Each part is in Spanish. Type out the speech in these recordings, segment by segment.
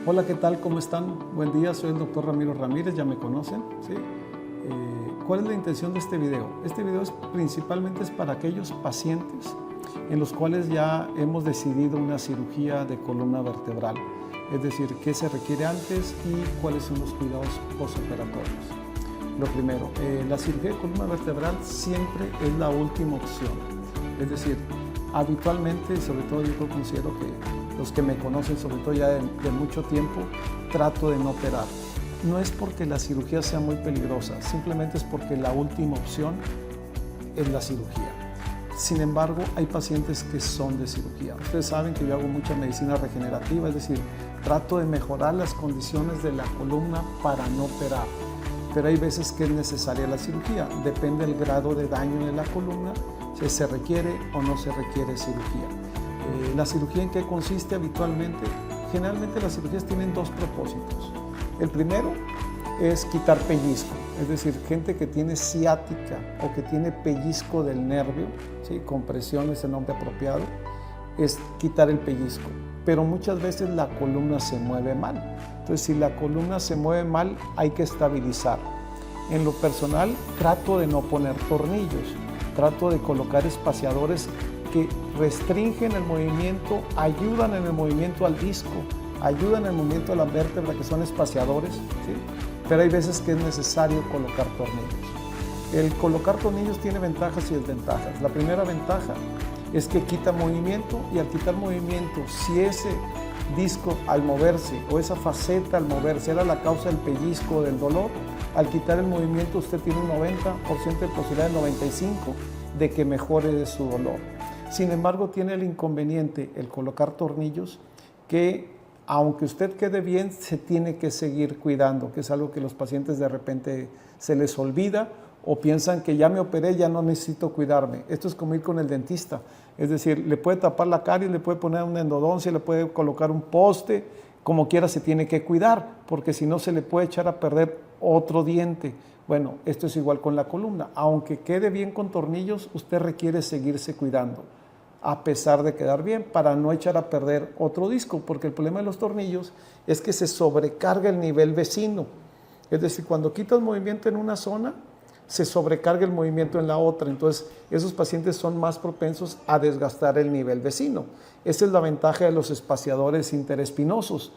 Hola, ¿qué tal? ¿Cómo están? Buen día, soy el doctor Ramiro Ramírez, ya me conocen, ¿sí? ¿Cuál es la intención de este video? Este video principalmente es para aquellos pacientes en los cuales ya hemos decidido una cirugía de columna vertebral, es decir, qué se requiere antes y cuáles son los cuidados postoperatorios. Lo primero, la cirugía de columna vertebral siempre es la última opción, es decir, habitualmente, sobre todo yo considero que los que me conocen, sobre todo ya de mucho tiempo, trato de no operar. No es porque la cirugía sea muy peligrosa, simplemente es porque la última opción es la cirugía. Sin embargo, hay pacientes que son de cirugía. Ustedes saben que yo hago mucha medicina regenerativa, es decir, trato de mejorar las condiciones de la columna para no operar. Pero hay veces que es necesaria la cirugía, depende del grado de daño de la columna, si se requiere o no se requiere cirugía. ¿La cirugía en qué consiste habitualmente? Generalmente las cirugías tienen dos propósitos. El primero es quitar pellizco, es decir, gente que tiene ciática o que tiene pellizco del nervio, ¿sí? Compresión es el nombre apropiado, es quitar el pellizco. Pero muchas veces la columna se mueve mal. Entonces, si la columna se mueve mal, hay que estabilizar. En lo personal, trato de no poner tornillos, trato de colocar espaciadores que restringen el movimiento, ayudan en el movimiento al disco, ayudan en el movimiento a la vértebra, que son espaciadores, ¿sí? Pero hay veces que es necesario colocar tornillos. El colocar tornillos tiene ventajas y desventajas. La primera ventaja es que quita movimiento, y al quitar movimiento, si ese disco al moverse o esa faceta al moverse era la causa del pellizco o del dolor, al quitar el movimiento usted tiene un 90% de posibilidad, del 95% de que mejore de su dolor. Sin embargo, tiene el inconveniente, el colocar tornillos, que aunque usted quede bien, se tiene que seguir cuidando, que es algo que los pacientes de repente se les olvida o piensan que ya me operé, ya no necesito cuidarme. Esto es como ir con el dentista, es decir, le puede tapar la caries, le puede poner una endodoncia, le puede colocar un poste, como quiera se tiene que cuidar, porque si no se le puede echar a perder otro diente. Bueno, esto es igual con la columna, aunque quede bien con tornillos, usted requiere seguirse cuidando, a pesar de quedar bien, para no echar a perder otro disco, porque el problema de los tornillos es que se sobrecarga el nivel vecino. Es decir, cuando quitas movimiento en una zona, se sobrecarga el movimiento en la otra. Entonces, esos pacientes son más propensos a desgastar el nivel vecino. Esa es la ventaja de los espaciadores interespinosos,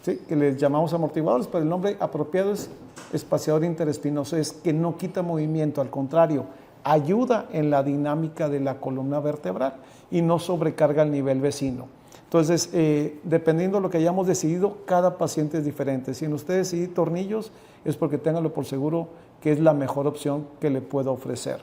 ¿sí? Que les llamamos amortiguadores, pero el nombre apropiado es espaciador interespinoso, es que no quita movimiento, al contrario, ayuda en la dinámica de la columna vertebral y no sobrecarga el nivel vecino. Entonces, dependiendo de lo que hayamos decidido, cada paciente es diferente. Si en usted decide tornillos, es porque ténganlo por seguro que es la mejor opción que le puedo ofrecer.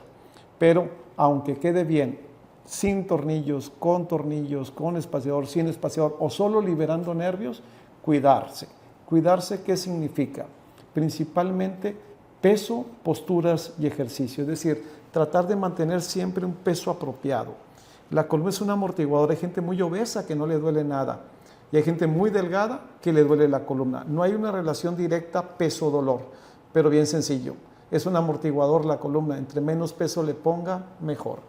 Pero, aunque quede bien, sin tornillos, con espaciador, sin espaciador o solo liberando nervios, cuidarse. ¿Cuidarse qué significa? Principalmente peso, posturas y ejercicio, es decir, tratar de mantener siempre un peso apropiado. La columna es un amortiguador, hay gente muy obesa que no le duele nada y hay gente muy delgada que le duele la columna. No hay una relación directa peso-dolor, pero bien sencillo. Es un amortiguador la columna, entre menos peso le ponga, mejor.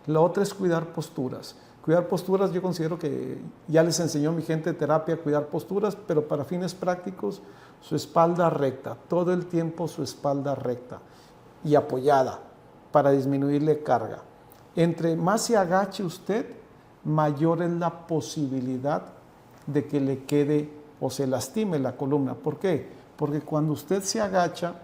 La otra es cuidar posturas. Cuidar posturas, yo considero que ya les enseñó mi gente de terapia a cuidar posturas, pero para fines prácticos, su espalda recta, todo el tiempo su espalda recta y apoyada para disminuirle carga. Entre más se agache usted, mayor es la posibilidad de que le quede o se lastime la columna. ¿Por qué? Porque cuando usted se agacha,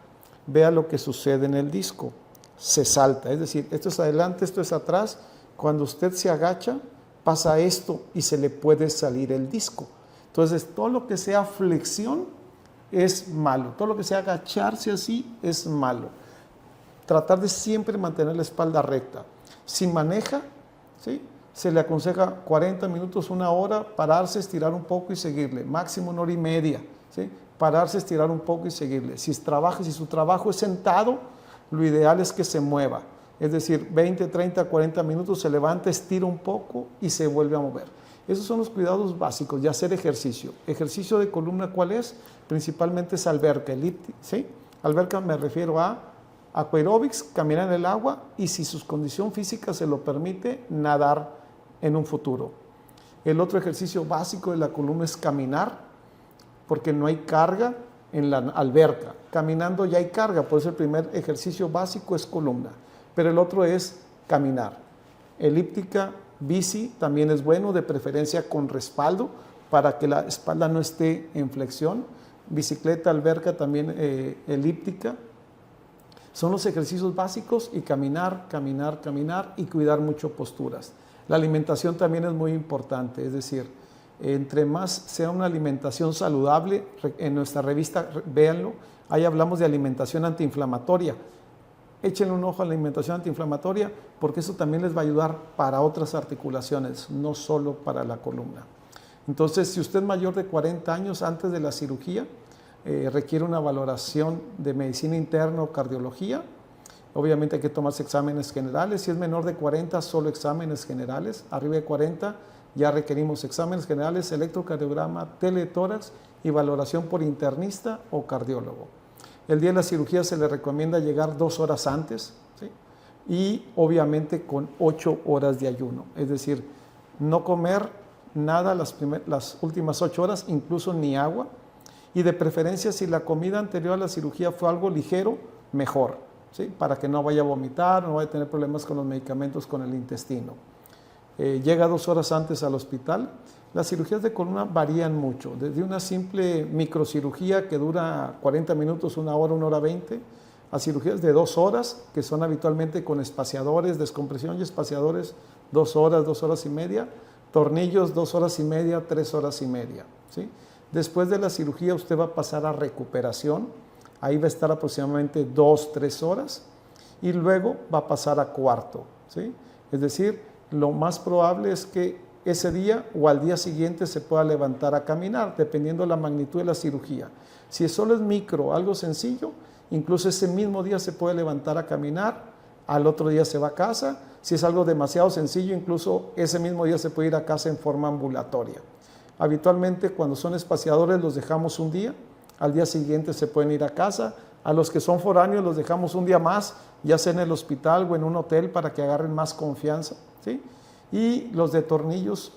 vea lo que sucede en el disco. Se salta, es decir, esto es adelante, esto es atrás. Cuando usted se agacha, pasa esto y se le puede salir el disco. Entonces, todo lo que sea flexión es malo. Todo lo que sea agacharse así es malo. Tratar de siempre mantener la espalda recta. Si maneja, ¿sí?, se le aconseja 40 minutos, una hora, pararse, estirar un poco y seguirle. Máximo una hora y media, ¿sí? Pararse, estirar un poco y seguirle. Si su trabajo es sentado, lo ideal es que se mueva. Es decir, 20, 30, 40 minutos, se levanta, estira un poco y se vuelve a mover. Esos son los cuidados básicos de hacer ejercicio. Ejercicio de columna, ¿cuál es? Principalmente es alberca, ¿sí? Alberca me refiero a Aquaerobics, caminar en el agua, y si su condición física se lo permite, nadar en un futuro. El otro ejercicio básico de la columna es caminar, porque no hay carga en la alberca. Caminando ya hay carga, por eso el primer ejercicio básico es columna, pero el otro es caminar. Elíptica, bici también es bueno, de preferencia con respaldo, para que la espalda no esté en flexión. Bicicleta, alberca, también elíptica. Son los ejercicios básicos, y caminar, caminar, caminar, y cuidar mucho posturas. La alimentación también es muy importante, es decir, entre más sea una alimentación saludable, en nuestra revista, véanlo, ahí hablamos de alimentación antiinflamatoria. Échenle un ojo a la alimentación antiinflamatoria, porque eso también les va a ayudar para otras articulaciones, no solo para la columna. Entonces, si usted es mayor de 40 años antes de la cirugía, requiere una valoración de medicina interna o cardiología. Obviamente hay que tomarse exámenes generales. Si es menor de 40, solo exámenes generales. Arriba de 40 ya requerimos exámenes generales, electrocardiograma, teletórax y valoración por internista o cardiólogo. El día de la cirugía se le recomienda llegar 2 horas antes, ¿sí? Y obviamente con 8 horas de ayuno. Es decir, no comer nada las últimas 8 horas, incluso ni agua. Y de preferencia, si la comida anterior a la cirugía fue algo ligero, mejor, ¿sí? Para que no vaya a vomitar, no vaya a tener problemas con los medicamentos, con el intestino. Llega 2 horas antes al hospital. Las cirugías de columna varían mucho, desde una simple microcirugía que dura 40 minutos, 1 hora 20, a cirugías de 2 horas, que son habitualmente con espaciadores, descompresión y espaciadores, 2 horas, 2 horas y media, tornillos 2 horas y media, 3 horas y media, ¿sí? Después de la cirugía usted va a pasar a recuperación, ahí va a estar aproximadamente 2-3 horas, y luego va a pasar a cuarto, ¿sí? Es decir, lo más probable es que ese día o al día siguiente se pueda levantar a caminar, dependiendo de la magnitud de la cirugía. Si solo es micro, algo sencillo, incluso ese mismo día se puede levantar a caminar, al otro día se va a casa. Si es algo demasiado sencillo, incluso ese mismo día se puede ir a casa en forma ambulatoria. Habitualmente, cuando son espaciadores, los dejamos un día, al día siguiente se pueden ir a casa. A los que son foráneos los dejamos un día más, ya sea en el hospital o en un hotel, para que agarren más confianza, ¿sí? Y los de tornillos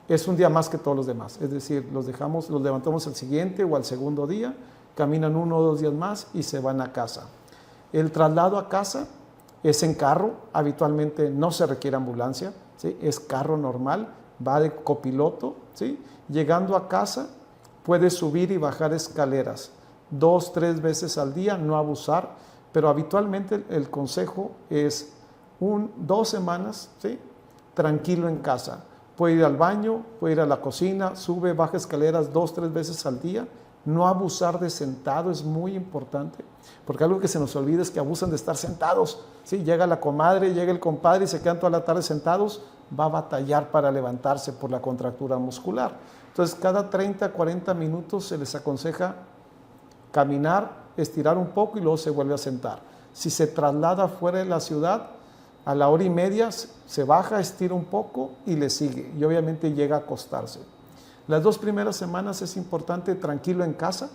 es un día más que todos los demás, es decir, los levantamos el siguiente o al segundo día, caminan 1 o 2 días más y se van a casa. El traslado a casa es en carro, habitualmente no se requiere ambulancia, ¿sí? Es carro normal, va de copiloto, ¿sí? Llegando a casa puede subir y bajar escaleras 2-3 veces al día, no abusar, pero habitualmente el consejo es 2 semanas, ¿sí? Tranquilo en casa. Puede ir al baño, puede ir a la cocina, sube, baja escaleras 2-3 veces al día. No abusar de sentado es muy importante, porque algo que se nos olvida es que abusan de estar sentados, ¿sí? Llega la comadre, llega el compadre y se quedan toda la tarde sentados, va a batallar para levantarse por la contractura muscular. Entonces, cada 30-40 minutos se les aconseja caminar, estirar un poco y luego se vuelve a sentar. Si se traslada fuera de la ciudad, a la 1:30 se baja, estira un poco y le sigue, y obviamente llega a acostarse. Las 2 primeras semanas es importante tranquilo en casa.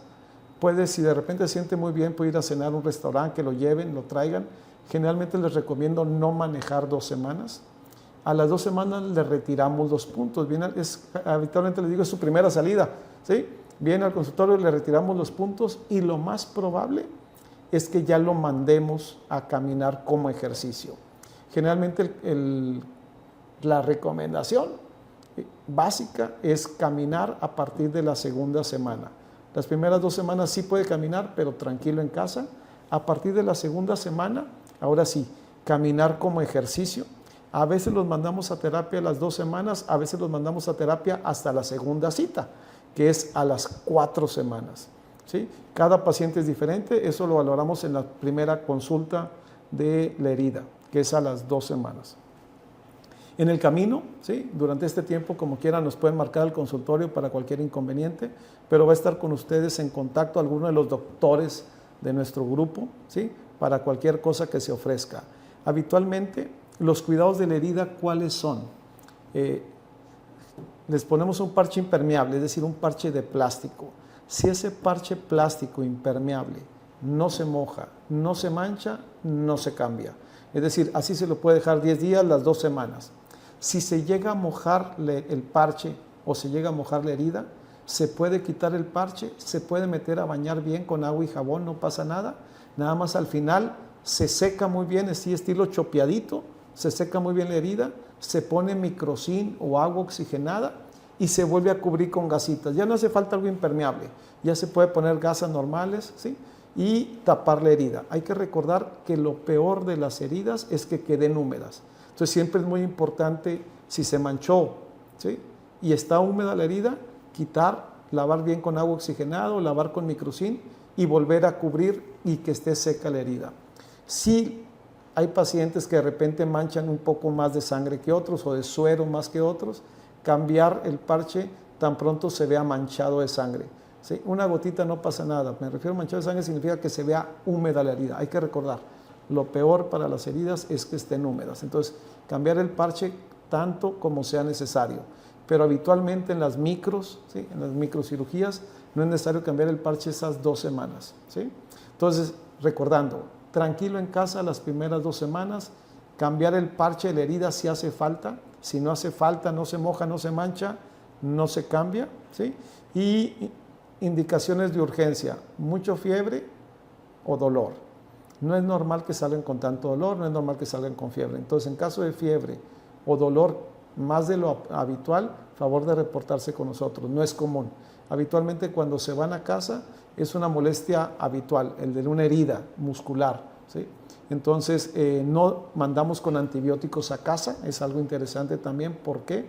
Puede, si de repente se siente muy bien, puede ir a cenar a un restaurante, que lo lleven, lo traigan. Generalmente les recomiendo no manejar 2 semanas. A las 2 semanas le retiramos los puntos. Habitualmente les digo, es su primera salida, ¿sí? Viene al consultorio, le retiramos los puntos, y lo más probable es que ya lo mandemos a caminar como ejercicio. Generalmente la recomendación básica es caminar a partir de la segunda semana. Las primeras 2 semanas sí puede caminar, pero tranquilo en casa. A partir de la segunda semana, ahora sí, caminar como ejercicio. A veces los mandamos a terapia a las 2 semanas, a veces los mandamos a terapia hasta la segunda cita, que es a las 4 semanas, ¿sí? Cada paciente es diferente, eso lo valoramos en la primera consulta de la herida, que es a las 2 semanas. En el camino, ¿sí? Durante este tiempo, como quieran, nos pueden marcar al consultorio para cualquier inconveniente, pero va a estar con ustedes en contacto alguno de los doctores de nuestro grupo, ¿sí? Para cualquier cosa que se ofrezca. Habitualmente, los cuidados de la herida, ¿cuáles son? Les ponemos un parche impermeable, es decir, un parche de plástico. Si ese parche plástico impermeable no se moja, no se mancha, no se cambia. Es decir, así se lo puede dejar 10 días, las 2 semanas. Si se llega a mojar el parche o se llega a mojar la herida, se puede quitar el parche, se puede meter a bañar bien con agua y jabón, no pasa nada. Nada más al final se seca muy bien, así estilo chopeadito, se seca muy bien la herida, se pone microcin o agua oxigenada y se vuelve a cubrir con gasitas. Ya no hace falta algo impermeable, ya se puede poner gasas normales, ¿sí? Y tapar la herida. Hay que recordar que lo peor de las heridas es que queden húmedas. Entonces siempre es muy importante, si se manchó, ¿sí?, y está húmeda la herida, quitar, lavar bien con agua oxigenada, lavar con microcin y volver a cubrir y que esté seca la herida. Si hay pacientes que de repente manchan un poco más de sangre que otros o de suero más que otros, cambiar el parche tan pronto se vea manchado de sangre. ¿Sí? Una gotita no pasa nada, me refiero a manchado de sangre significa que se vea húmeda la herida. Hay que recordar, lo peor para las heridas es que estén húmedas. Entonces, cambiar el parche tanto como sea necesario. Pero habitualmente en las micros, ¿sí?, en las microcirugías, no es necesario cambiar el parche esas 2 semanas. ¿Sí? Entonces, recordando, tranquilo en casa las primeras 2 semanas, cambiar el parche de la herida si hace falta. Si no hace falta, no se moja, no se mancha, no se cambia. ¿Sí? Y indicaciones de urgencia, mucho fiebre o dolor. No es normal que salgan con tanto dolor, no es normal que salgan con fiebre. Entonces, en caso de fiebre o dolor más de lo habitual, favor de reportarse con nosotros, no es común. Habitualmente cuando se van a casa es una molestia habitual, el de una herida muscular, ¿sí? Entonces no mandamos con antibióticos a casa, es algo interesante también. ¿Por qué?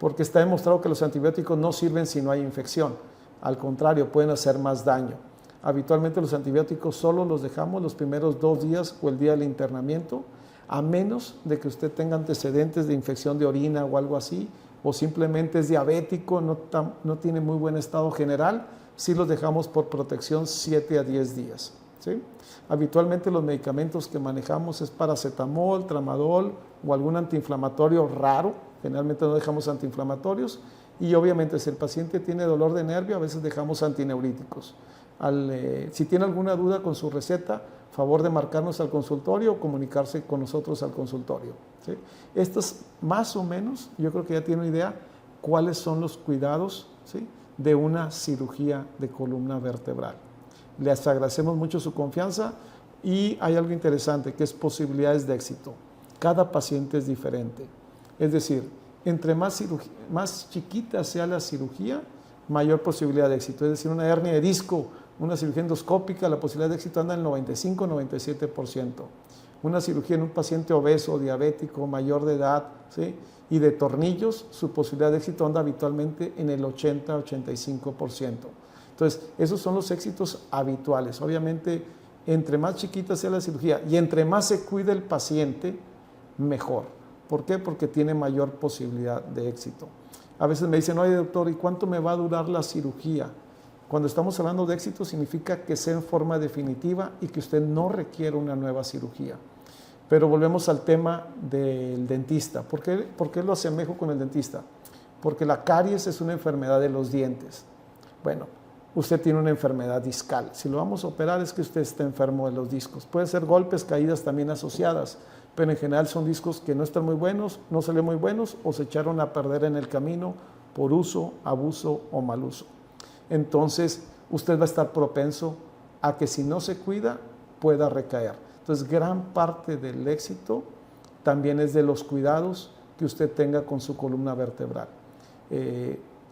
Porque está demostrado que los antibióticos no sirven si no hay infección, al contrario, pueden hacer más daño. Habitualmente los antibióticos solo los dejamos los primeros 2 días o el día del internamiento, a menos de que usted tenga antecedentes de infección de orina o algo así, o simplemente es diabético, no tiene muy buen estado general, sí los dejamos por protección 7 a 10 días. ¿Sí? Habitualmente los medicamentos que manejamos es paracetamol, tramadol o algún antiinflamatorio raro, generalmente no dejamos antiinflamatorios, y obviamente si el paciente tiene dolor de nervio, a veces dejamos antineuríticos. Si tiene alguna duda con su receta, favor de marcarnos al consultorio o comunicarse con nosotros al consultorio. ¿Sí? Estos más o menos, yo creo que ya tiene una idea cuáles son los cuidados, ¿sí?, de una cirugía de columna vertebral. Les agradecemos mucho su confianza y hay algo interesante que es posibilidades de éxito. Cada paciente es diferente. Es decir, entre más chiquita sea la cirugía, mayor posibilidad de éxito. Es decir, una hernia de disco, una cirugía endoscópica, la posibilidad de éxito anda en el 95-97%. Una cirugía en un paciente obeso, diabético, mayor de edad, ¿sí?, y de tornillos, su posibilidad de éxito anda habitualmente en el 80-85%. Entonces, esos son los éxitos habituales. Obviamente, entre más chiquita sea la cirugía y entre más se cuide el paciente, mejor. ¿Por qué? Porque tiene mayor posibilidad de éxito. A veces me dicen, oye doctor, ¿y cuánto me va a durar la cirugía? Cuando estamos hablando de éxito significa que sea en forma definitiva y que usted no requiere una nueva cirugía. Pero volvemos al tema del dentista. ¿Por qué lo asemejo con el dentista? Porque la caries es una enfermedad de los dientes. Bueno, usted tiene una enfermedad discal. Si lo vamos a operar es que usted está enfermo de los discos. Puede ser golpes, caídas también asociadas, pero en general son discos que no están muy buenos, no salen muy buenos o se echaron a perder en el camino por uso, abuso o mal uso. Entonces, usted va a estar propenso a que si no se cuida, pueda recaer. Entonces, gran parte del éxito también es de los cuidados que usted tenga con su columna vertebral.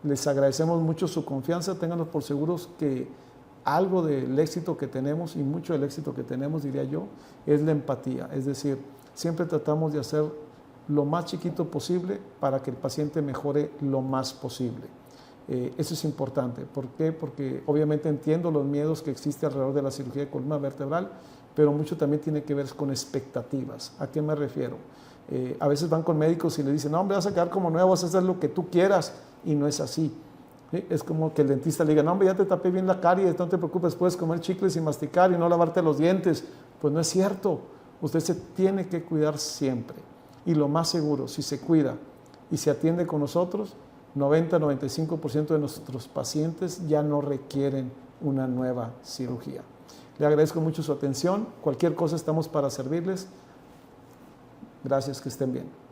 Les agradecemos mucho su confianza, ténganlo por seguros que algo del éxito que tenemos, y mucho del éxito que tenemos, diría yo, es la empatía. Es decir, siempre tratamos de hacer lo más chiquito posible para que el paciente mejore lo más posible. Eso es importante. ¿Por qué? Porque obviamente entiendo los miedos que existen alrededor de la cirugía de columna vertebral, pero mucho también tiene que ver con expectativas. ¿A qué me refiero? A veces van con médicos y le dicen, no, hombre, vas a quedar como nuevo, vas a hacer lo que tú quieras, y no es así. ¿Sí? Es como que el dentista le diga, no, hombre, ya te tapé bien la caries, no te preocupes, puedes comer chicles y masticar y no lavarte los dientes. Pues no es cierto. Usted se tiene que cuidar siempre. Y lo más seguro, si se cuida y se atiende con nosotros, 90-95% de nuestros pacientes ya no requieren una nueva cirugía. Le agradezco mucho su atención. Cualquier cosa estamos para servirles. Gracias, que estén bien.